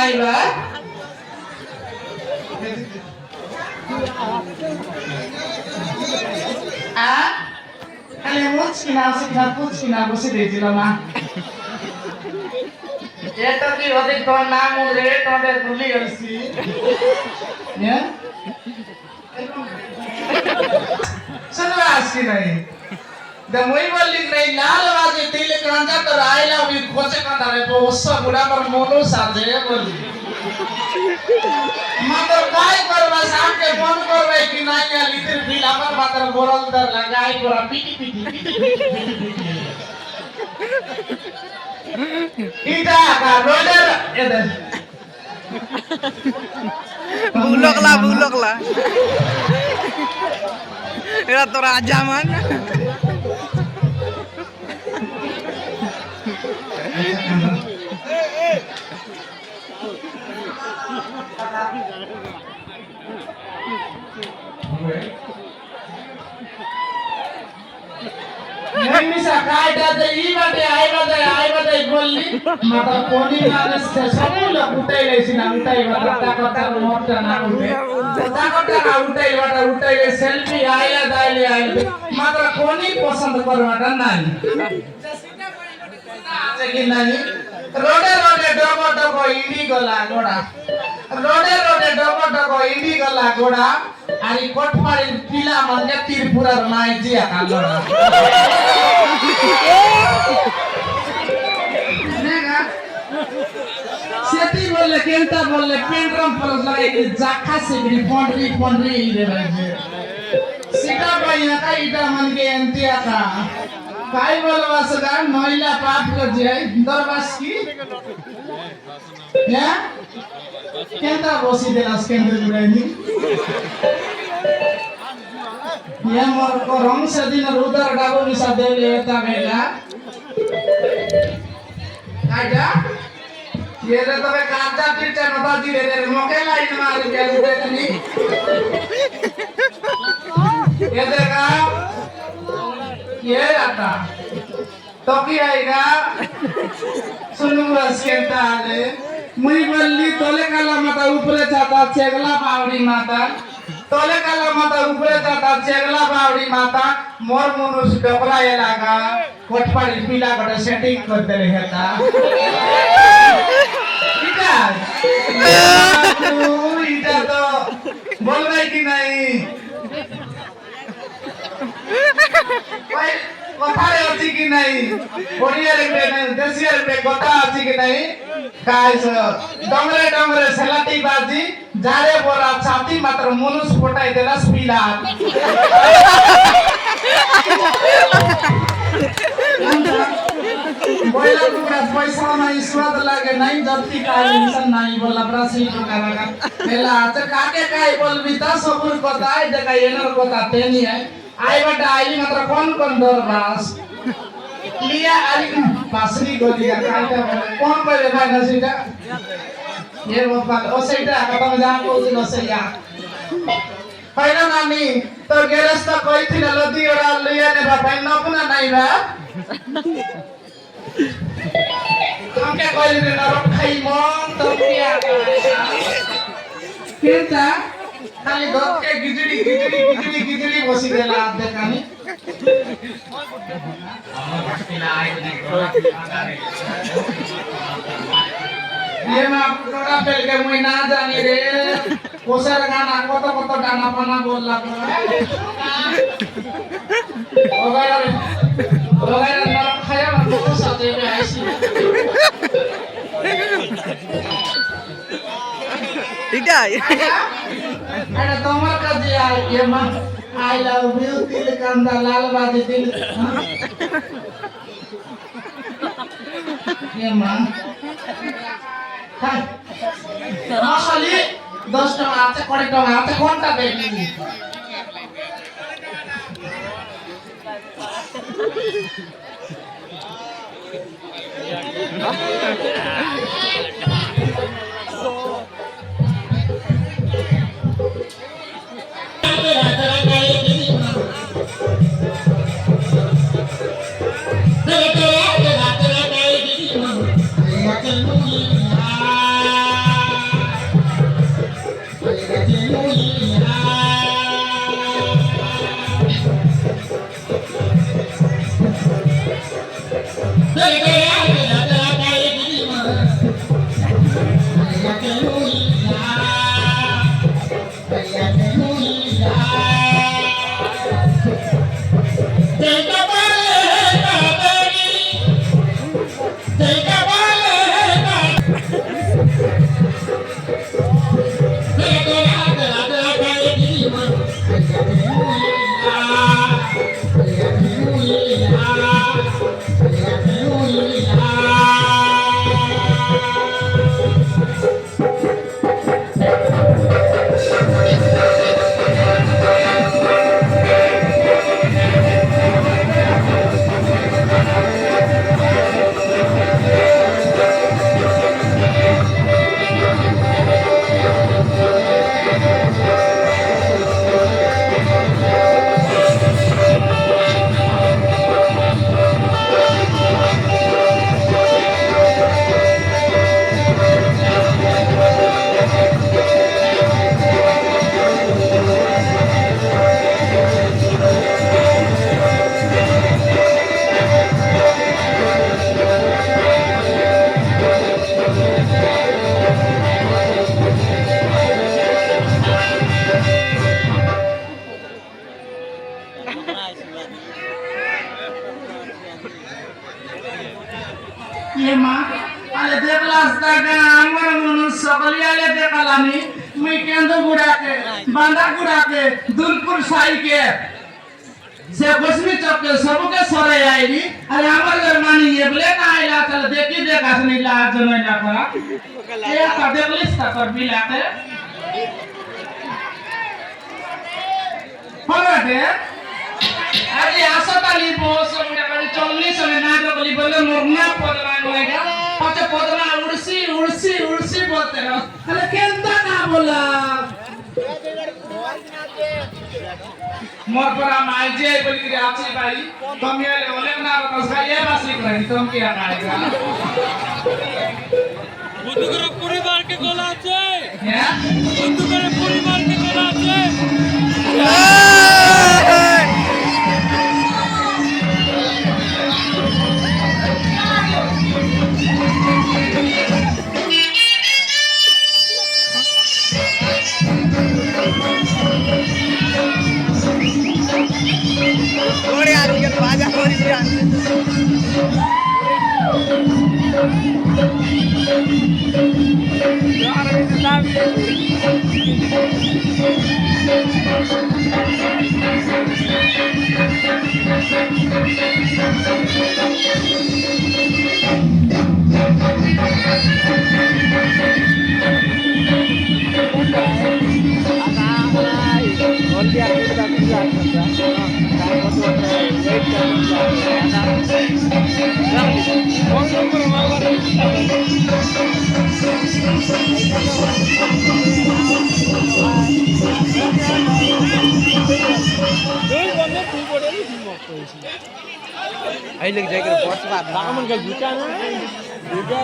নাই বা খালি মুচকিনা মুচকিনা পুচকিনা বসে দিয়েছিল মা এটা কি ওদের তোর নাম রে তোদের ভুলি গেছি শোনো আসছি নাই মই বললি নাই লাল বাজে তিল কাঁচা তো আই লাভ ইউ খোঁচে কাঁদা রে বস বুড়া আমার মনো সাজে বলি মাতর কাই করবা সামনে ফোন করবে কি নাই या লিটল বিল আমার মাতর বরল দর লাগাই পুরা পিটি পিটি ইটা কা রোডার এদে বুলকলা এরা তো রাজা মান নিমিষা কাইটা দে ই বাদে আই বাদে বললি মাতা কোনি মানুষ সবুল উঠাই লাইছি না উঠাই বাটা কথা মোটা না উঠে কথা উঠাই বাটা উঠাই সেলফি আইলা দাইলে আইলে মাতা কোনি পছন্দ করবাটা নাই আছে কি নাই রোডে রোডে ডব ডব ইডি গলা গোড়া রোডে রোডে ডব ডব ইডি গলা গোড়া আরি কোটপাড়ির পিলা মানে ত্রিপুরার নাই জিয়া কালোড়া নেগা সেটি বললে কেনটা বললে পেন্ড্রাম ফলস লাগাই জাখা সিগরি পন্ডরি ইরে রাখবে সেটা পাইয়া কাইটা মনকে এন্তিয়া কা কাই বলবা সগা মহিলা পাপ কর যায় দরবাস কি হ্যাঁ কেনটা বসি দেলাস কেন্দ্র গুড়াইনি ये मोर को रंग से दिन रुदर डाबो मिसा दे लेता बेला आजा ये रे तबे काचा टीचा नता धीरे धीरे मोके लाइन मार के देखनी ये देखा ये आता तो की आएगा सुनु बस केता आले मुई बल्ली तोले काला माता ऊपरे जाता चेगला पावड़ी माता तोले काला माता ऊपरे जाता चेगला बावड़ी माता मोर मनुष डबला ये लागा कोटपाड़ी पीला गडे सेटिंग करते रहता इटा तो बोल रही कि नहीं भाई কথা আছে কি নাই ওড়িয়ার বে দেশিয়ার বে কথা আছে কি নাই কাজ ডমরে ডমরে সেলাটি বাজি যারে বড়া ছাতি মাত্র মনুষ ফটাই দেলাস পিলা বইলা টুকরা পয়সা নাই স্বাদ লাগে নাই জপ্তি কাজ ইনসান নাই বলা প্রাসি টুকরা মেলা আচ্ছা কাকে কাই বলবি তা সবুর কথা আই দেখাই এনার কথা তেনি आई बटा आई मात्र कौन दरबास लिया आई पासरी गोलिया काटा कौन पहले भाई नसीटा ये वो बात ओ सेटा कथा में जान को दिन ओसेया पहिला नानी तो गेरस त कोई थी लदी ओरा लिया ने बापा न अपना नहीं बा हम क्या कोई ने नरक खाई मन तो क्या केता खाली दत के गिजड़ी बसी देला देखानी ये मा टोटा पेल के मुई ना जानी रे कोसर गाना कत डाना पाना बोलला ओगायर नरक खाया ना तो साथे में आईसी এটাই এটা তোমার কাছে আই মা আই লাভ ইউ তিল কান্দা লাল বাজি দিল ये মা হ্যাঁ মশালি 10 টাকা আছে 20 টাকা আছে কোনটা দেখবি ये माँ अरे देख लास्ता के आमर मुनु सकली आले देखलानी मैं केंद्र गुड़ा के बांधा गुड़ा के दुलपुर साई के से बसमी चौक के सबके सरे आईली अरे आमर गरमानी ये बोले ना आइला चल देखी देखा नहीं ला जनो ना करा ये का देखलिस का कर भी लाते पराते अरे आसताली बोस में कल 40 में ना तो बोली बोले मोरना पदना होएगा पचे पदना उड़सी उड़सी उड़सी बोलते रहो अरे केंदा ना बोला मोर पर माई जे बोली कि आछी भाई तुम ये ओले ना बस ये बासी भाई तुम क्या खाएगा বন্ধুদের পরিবার কে গোলা আছে हैं বন্ধুদের পরিবার কে গোলা আছে ওরে আজকে বাজা করি বিরান Ay lagi jaga bos lah. Kamu enggak buka na? Buka.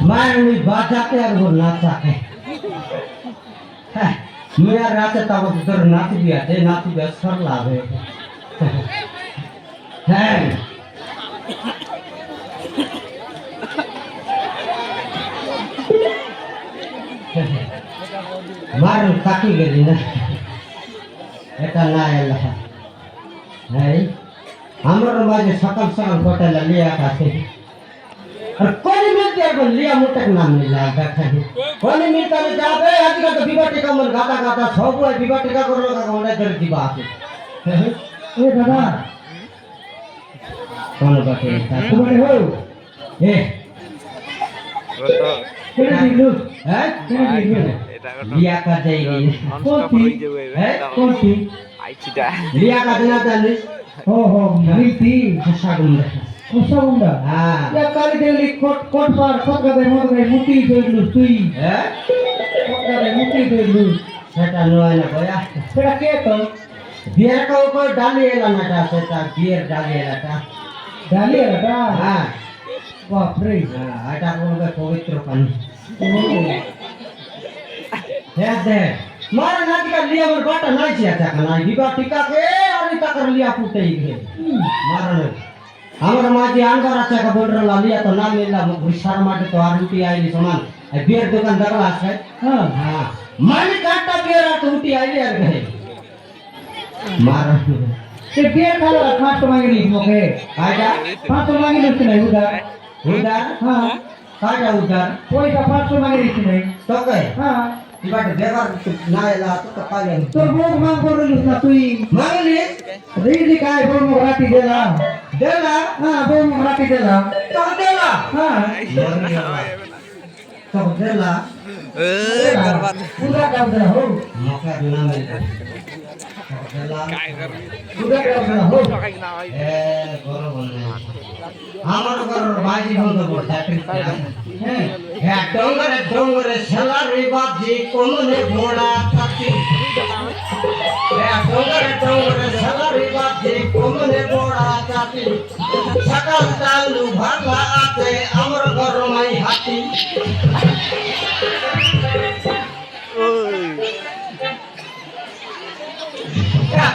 मैं बाजा के और वो नाचा है मेरा रात तब उधर नाच भी आते नाच भी सर लावे है मार काटी गई ना এটা না এলা এই আমার মাঝে সকাল সকাল হোটেল লিয়া কাছে আর কোন মিলতে আর লিয়া মুটক নাম নিলা দেখা কোন মিলতে যাবে আজকে তো বিবাহ টিকা মন গাতা গাতা সব ওই বিবাহ টিকা করলো কাউন্ডা করে দিবা আছে এ দাদা কোন বাতে তুমি হো এ কেন দিলু হ্যাঁ কেন দিলু লিয়া কা যাইবি কোনটি হ্যাঁ কোনটি আইছিটা লিয়া কা দিনা জানিস हो मिलती हसागुंडा हसागुंडा हां या काली देली कोट कोट पार कोट गदे मोर गई मुटी देलु तुई हैं कोट गदे मुटी देलु सेटा नय ना भया सेटा के तो बियर का ऊपर डाली एला नाटा सेटा बियर डाली एलाटा हां बाप रे हां आटा को पवित्र पानी हे दे मारा नाटी का लिया मोर बाटा नहीं छिया था ना विवाह टीका के और टीका कर लिया फुटे ही गए मारा ने हमर माजी आंगर अच्छा का बोल रहा लिया तो ना मिला गुस्सा माटे तो आरटी आईली समान बियर दुकान दगला है हां हां मानी काटा बियर तो उठी आईली यार गए मारा ते बियर खाला खाट मांगली मोके आजा 500 मांगली नहीं उधार उधार हां काटा उधार कोई का 500 मांगली नहीं तो कहे हां इबाटे देवर नायला तो काले तो बोग मांग बोलुस ना तुई मांगली रीडी काय बोग राती देला দেলা হ্যাঁ বউ রাখি দিলাম তো দেলা হ্যাঁ তো দেলা पूरा कर दे हो मौका बिना मिल देला पूरा कर दे हो ए गरो बने আমার ঘর বাজি বন্ধ করে চাকরি হ্যাঁ হ্যাঁ ডঙ্গরে ডঙ্গরে সেলারি বাজি কোমনে ঘোড়া থাকি হ্যাঁ ডঙ্গরে ডঙ্গরে সেলারি বাজি কোমনে ঘোড়া থাকি সকাল চালু ভাগলা আছে আমার ঘর মাই হাতি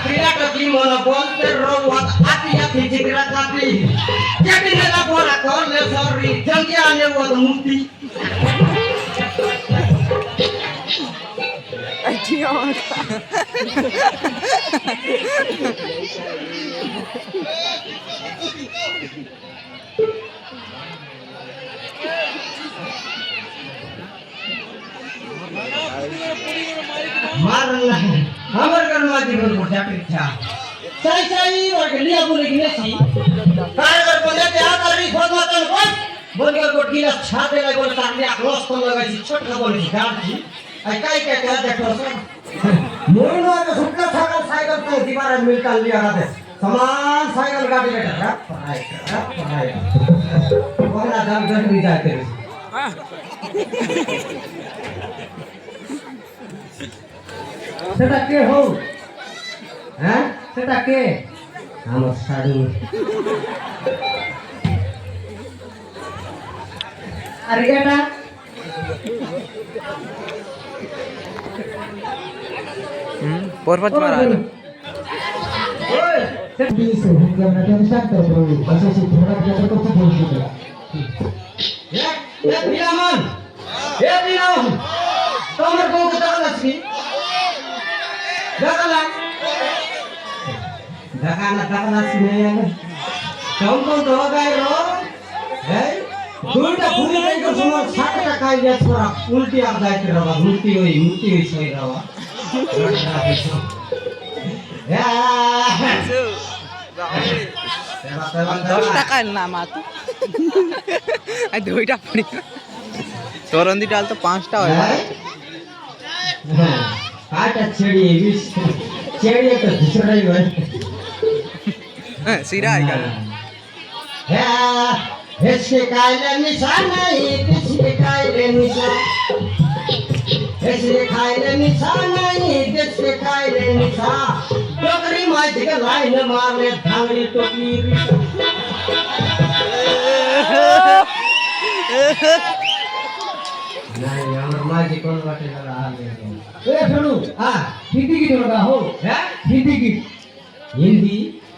ক্রীড়াটা কি মনে বলতে রোয়াত আতি আতি জিগরা কাটি যেটি নেলা বড়া করলে সরি জলদি আনে ওদ মুক্তি मारना हमर घर में जीवन को चाकरी था सही सही और लिया बोले कि नहीं काय कर बोले ते आ करी खोद मतन बोल के कोट गिला छाते लगे बोले ताकि आक्रोश तो लगे छी छोट बोले छी गाड़ छी आई काय काय क्या देखो सर मोरनो के सुटका साइकिल साइकिल तो दीवार में मिलता लिया करते समान साइकिल गाड़ी बेटा पढ़ाई कोना दाम घर भी जाते সেটা কে হো हैं সেটা কে हम साधु আর এটা पोरपत मारा ওই সেটা দিছো আমরা তো সাথে করব বসে সে থোড়া দিয়ে তো খুব বলছি एक बिलामन एक बिलामन तोमर को कतला छी दकला दकला छी नहीं कौन कौन तो गए रो है दुईटा पुरी नहीं को सुनो 60 टका ये छोरा उल्टी आ जाए रे बाबा मुक्ति होई सही रवा या 10 টাকা না মাত্র আর দুইটা পড়ি চরন্দি ডাল তো 5টা হয় काटा छेड़ी बिस छेड़ी तो दूसरा ही है सिरा है क्या है इसके कायले निशान नहीं इसके कायले निशान इसके कायले निशान नहीं इसके कायले निशान टोकरी मार के लाइन मारने धांगड़ी टोकरी नहीं हमर माँ जी कौन बाटे लगा हाल এ শুনু हाँ হিন্দি কি তোরা হো है হিন্দি কি हिंदी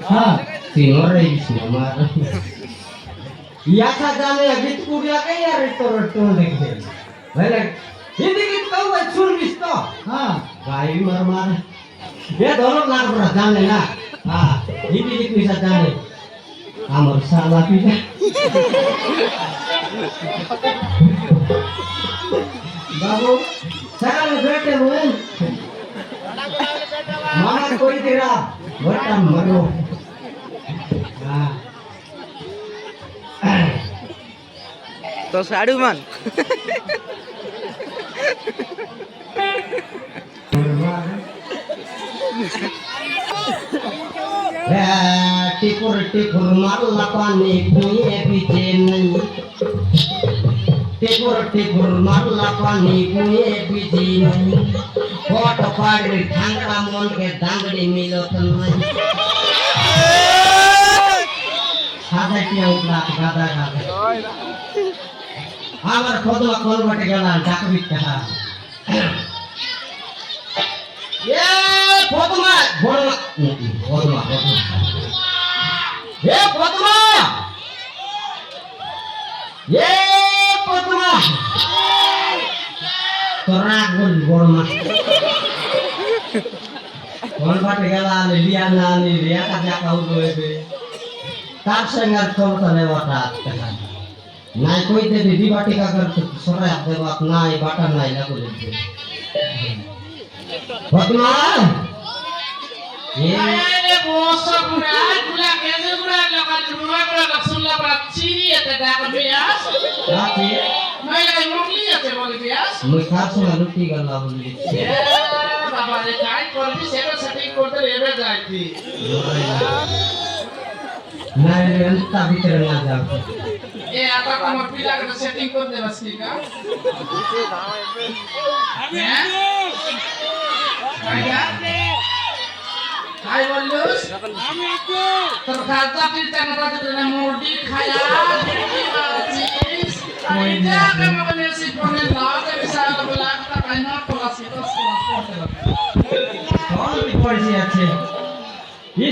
হ্যাঁ सिंगर रही हमार यासा जाने गीत कुड़िया के यार तो देखे भले हिंदी गीत कहू सुन बिस तो হ্যাঁ गाई मार ये दोनों लाग रहा जाने ना हां हिंदी गीत मिसा जाने हमर साला पीछे बाबू सकाल बेटे हुए मामा कोई तेरा बटा मरो हां तो साड़ू मान टिकुर टिकुर मारला पानी पुए पीछे नहीं टिकुर मारला पानी पुए पीछे नहीं फोट पाड़ी ठांगड़ा मन के डांगड़ी मिलो तो नहीं सादा किया उठला गादा गादा आवर खोदवा खोल बटे गला डाक बिटा ये फोदमा फोदमा ये फोदमा ये फोदमा तोरा गोल गोरमा कोन बटे गला लिया ना लिया का जा कहू दोबे तार संगर खोल तने वाटा নাই কইতে দিদি বাটি কাকর সরাই দেব নাই বাটা নাই লাগো বদমা আরে বস বুড়া গুলা কেজে গুড়া লগা রুমা গুলা লসুনলা পড়া চিনি এতে ডাক বিয়াস রাতে নাই নাই মুখলি আছে বলে বিয়াস মুই খাচ্ছি না লুটি গেল বলি এ বাবা রে কাই করবি সেটা সেটিং করতে রেবে যাইতি না রে এন্তা ভিতরে না যাও এ আটা তোমার পিলাকে সেটিং করে দেবাস কি কা আমি হ্যাঁ? কাই বললুস আমি তোর খাতা পিলটা না পাতে না মুরগি খায়া দেখি মাছিস আইটা কেমন বলেছি ফোনে লাতে বিশাল বলা টাকা না পলাসি তো কল পড়ছি আছে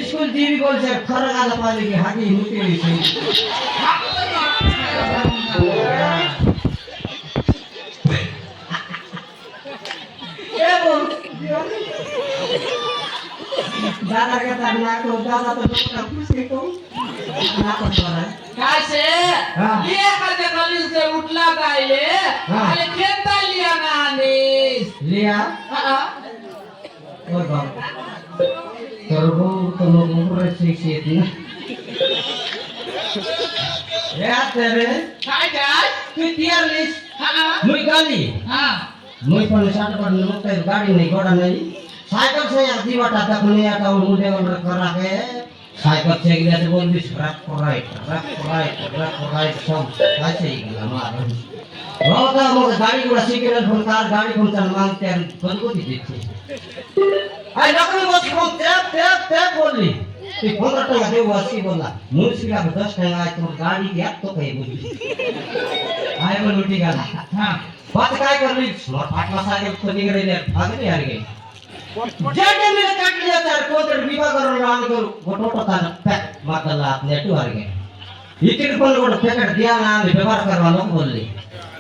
স্কুল টিভি বলছে খরা গালা পালে কি হাগি মুতি হইছে এ বল দাদা के तक ना को दादा तो लोग खुशी को ना को रहा है कैसे हाँ। ये करते कल से उठला गाइले हाँ। अरे खेता लिया ना आनीस लिया हां और बाप करबो तो लोग ऊपर से सीधी या तेरे काय काय तू तियार लिस हां मुई गाली हां मुई पर साथ पर नोट गाड़ी नहीं घोड़ा नहीं साइकिल से यार दीवाटा तक नहीं आता वो मुझे और करा के साइकिल से गया तो बोल भी रख राइट सब ऐसे ही गला मार बहुत है वो गाड़ी को सीखे फोन कार गाड़ी फोन चल मांगते हैं बंद को दी देखिए आई नौकरी बस फोन टैप बोली तो 15 टका दे वो 80 बोला मुझसे का 10 टका आए तो गाड़ी की आप तो कहीं बोली आए वो लूटी गला हां बात काय कर ली स्मार्ट पार्ट में साइकिल को निकले ने भाग नहीं आ गई जेटे मेरे काट लिया तार कोतर विवाह करो रान करो गोटो पता न पैक मातला नेटू आ गए इतिर कोन गोट पैकेट दिया ना व्यवहार करवा लो बोलली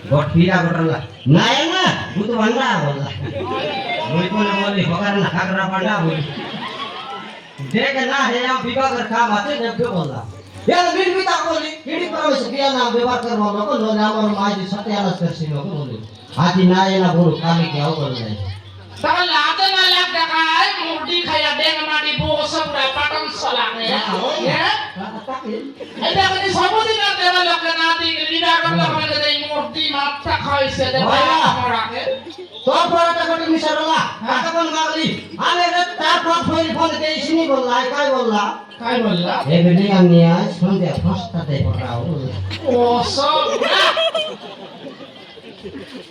गोट पीरा गोटला नाय ना भूत बंदा बोलला मुई कोन बोली होकर ना खागरा पंडा बोली देख ना है हम विवाह कर काम आते जब के बोलला यार बिन बिता बोली किडी परमेश दिया ना व्यवहार करवा लो को नो नाम और माजी सत्यानाश करसी नो बोली आदि नाय ना बोल काली के आओ बोलले तब लाते ना लाग टका है मुर्गी खाया डेंग माटी बोस पूरा पटन सलागे है ऐसा कदी सबुदी ना देवा लोग ना दी लीडा कर लोग दे मुर्गी माथा खाई से दे मोरा के तो पराटा कोटी मिसरला काका कोन मागली आले रे ता पास होई फोन दे इसिनी बोलला काय बोलला काय बोलला ए बेटी अन्या संध्या फस्टा दे पराओ ओ सब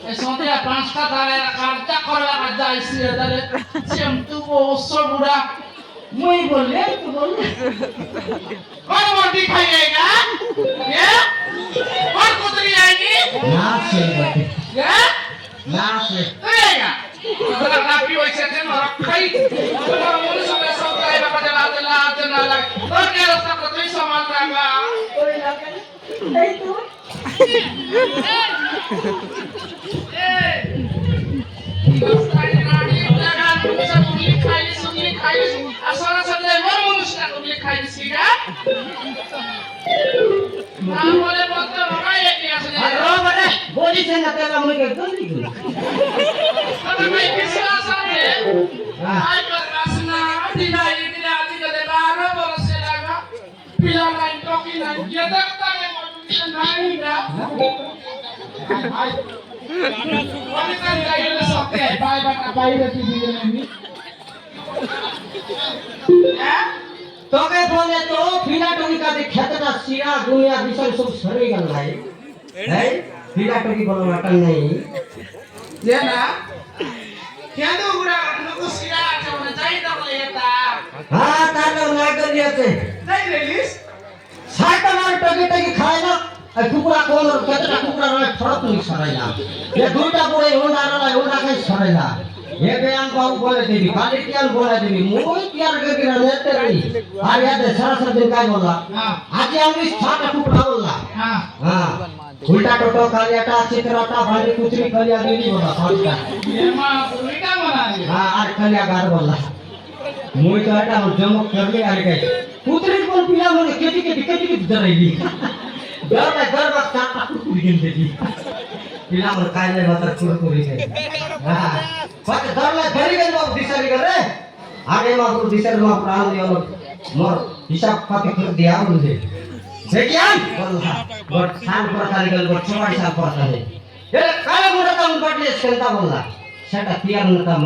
ए सोते पांचटा दाले काटा करला काजा इसी दाले सेम तू वो सब बुरा मुई बोले तू बोले कौन मुर्गी खाएगा ये कौन कुतरी आएगी ना से बेटी ये ना से खाएगा अगर रापी वैसे थे ना खाई तो मुझे सब खाए बाबा जला ना लग और क्या रास्ता को तो सामान रखा कोई ना करे नहीं तू बोली से ना तेरा मुझे के गंदी गई तो के बोले तो फिला टोकी का खेतना सिरा दुनिया विषय सब सरी गल भाई है फिला टोकी बोलो मटन नहीं ये ना क्या तो बुरा नको सिरा आते होने चाहिए तो लेता हां ताले ना कर दिए थे नहीं रिलीज साइकिल मार टोकी टोकी खाए ना ए कुकुरा कोन खेतना कुकुरा रे फरक नहीं सराइला ये दुईटा पुरे होना के सराइला ये बयान बाबू बोले थे खाली क्या बोला थे मुई क्या करके रहते रही आज याद है सारा दिन काय बोला हां आज हम इस छाटा टुकड़ा बोला हां हां उल्टा टोटो कालियाटा चित्रटा भाड़ी कुचरी कलिया गिरी बोला फटका ये मां उल्टा बना दी हां आर कलिया गार बोला मुई तो हटा जमक कर ले आर गए कुचरी कोन पिला मोने केटी डराइली डर वक्त छाटा कुचरी गिन देती पिला मोर कायले मात्र कुरकुरी गए हां फट डरला धरी गए बाबू दिसरी करे আগে মাত্র দিশের মা প্রাণ দিও মোর হিসাব পাতি করে দিয়া বলছে দেখিয়ান বললা গোট সাল পর কালি গেল গোট 6 সাল পর কালি এ কালে মোটা কাম করলে সেটা বললা সেটা কি আর না কাম